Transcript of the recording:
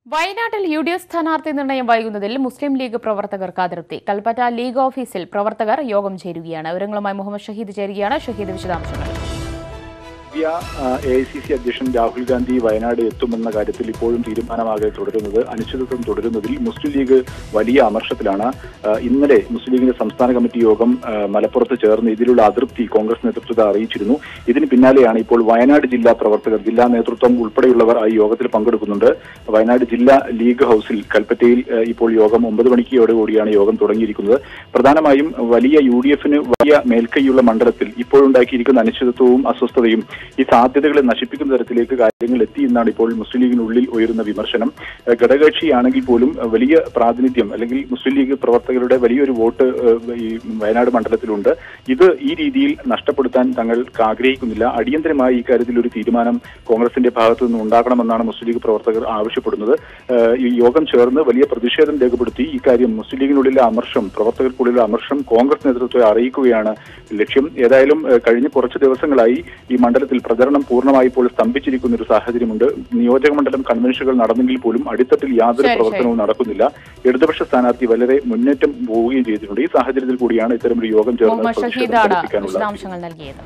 വയനാട്ടിൽ യു.ഡി.എഫ് സ്ഥാനാർത്ഥി നിർണയം വൈകുന്നതിൽ മുസ്ലിം ലീഗ് പ്രവർത്തകർക്ക് അതൃപ്തി. കൽപ്പറ്റ ലീഗ് ഓഫീസിൽ പ്രവർത്തകർ യോഗം ചേരുകയാണ്. വിവരങ്ങളുമായി മുഹമ്മദ് ഷഹീദ് ചേരുകയാണ്. ഷഹീദ്, വിശദാംശങ്ങൾ. AICC അധ്യക്ഷൻ രാഹുൽ ഗാന്ധി വയനാട് എത്തുമെന്ന കാര്യത്തിൽ ഇപ്പോഴും തീരുമാനമാകെ തുടരുന്നത്, അനിശ്ചിതത്വം തുടരുന്നതിൽ മുസ്ലിം ലീഗ് വലിയ അമർഷത്തിലാണ്. ഇന്നലെ മുസ്ലിം ലീഗിന്റെ സംസ്ഥാന കമ്മിറ്റി യോഗം മലപ്പുറത്ത് ചേർന്ന് ഇതിലുള്ള അതൃപ്തി കോൺഗ്രസ് നേതൃത്വത്തെ അറിയിച്ചിരുന്നു. ഇതിന് പിന്നാലെയാണ് ഇപ്പോൾ വയനാട് ജില്ലാ പ്രവർത്തകർ, ജില്ലാ നേതൃത്വം ഉൾപ്പെടെയുള്ളവർ ഈ യോഗത്തിൽ പങ്കെടുക്കുന്നുണ്ട്. വയനാട് ജില്ലാ ലീഗ് ഹൌസിൽ കൽപ്പറ്റയിൽ ഇപ്പോൾ യോഗം 9 മണിയോടുകൂടിയാണ് യോഗം തുടങ്ങിയിരിക്കുന്നത്. പ്രധാനമായും വലിയ UDF-ന് വലിയ മേൽക്കൈയുള്ള മണ്ഡലത്തിൽ ഇപ്പോഴുണ്ടാക്കിയിരിക്കുന്ന അനിശ്ചിതത്വവും അസ്വസ്ഥതയും ഈ സാധ്യതകളെ നശിപ്പിക്കുന്ന തരത്തിലേക്ക് കാര്യങ്ങൾ എത്തി എന്നാണ് ഇപ്പോൾ മുസ്ലിം ലീഗിനുള്ളിൽ ഉയരുന്ന വിമർശനം. ഘടകകക്ഷിയാണെങ്കിൽ പോലും വലിയ പ്രാതിനിധ്യം അല്ലെങ്കിൽ മുസ്ലിം ലീഗ് പ്രവർത്തകരുടെ വലിയൊരു വോട്ട് ഈ വയനാട് മണ്ഡലത്തിലുണ്ട്. ഇത് ഈ രീതിയിൽ നഷ്ടപ്പെടുത്താൻ തങ്ങൾക്ക് ആഗ്രഹിക്കുന്നില്ല. അടിയന്തരമായി ഈ കാര്യത്തിൽ ഒരു തീരുമാനം കോൺഗ്രസിന്റെ ഭാഗത്തു നിന്ന് ഉണ്ടാകണമെന്നാണ് മുസ്ലിം ലീഗ് പ്രവർത്തകർ ആവശ്യപ്പെടുന്നത്. ഈ യോഗം ചേർന്ന് വലിയ പ്രതിഷേധം രേഖപ്പെടുത്തി ഇക്കാര്യം മുസ്ലിം ലീഗിനുള്ളിലെ അമർഷം, പ്രവർത്തകർക്കുള്ളിലെ അമർഷം കോൺഗ്രസ് നേതൃത്വത്തെ അറിയിക്കുകയാണ് ലക്ഷ്യം. ഏതായാലും കഴിഞ്ഞ കുറച്ച് ദിവസങ്ങളായി ഈ മണ്ഡലത്തിൽ പ്രചരണം പൂർണ്ണമായി ഇപ്പോൾ സ്തംഭിച്ചിരിക്കുന്ന ഒരു സാഹചര്യമുണ്ട്. നിയോജക മണ്ഡലം കൺവെൻഷനുകൾ നടന്നെങ്കിൽ പോലും അടിത്തട്ടിൽ യാതൊരു പ്രവർത്തനവും നടക്കുന്നില്ല. ഇടതുപക്ഷ സ്ഥാനാർത്ഥി വളരെ മുന്നേറ്റം പോവുകയും ചെയ്തിട്ടുണ്ട്. ഈ സാഹചര്യത്തിൽ കൂടിയാണ് ഇത്തരമൊരു യോഗം ചേർന്ന് വിശദാംശങ്ങൾ നൽകിയത്.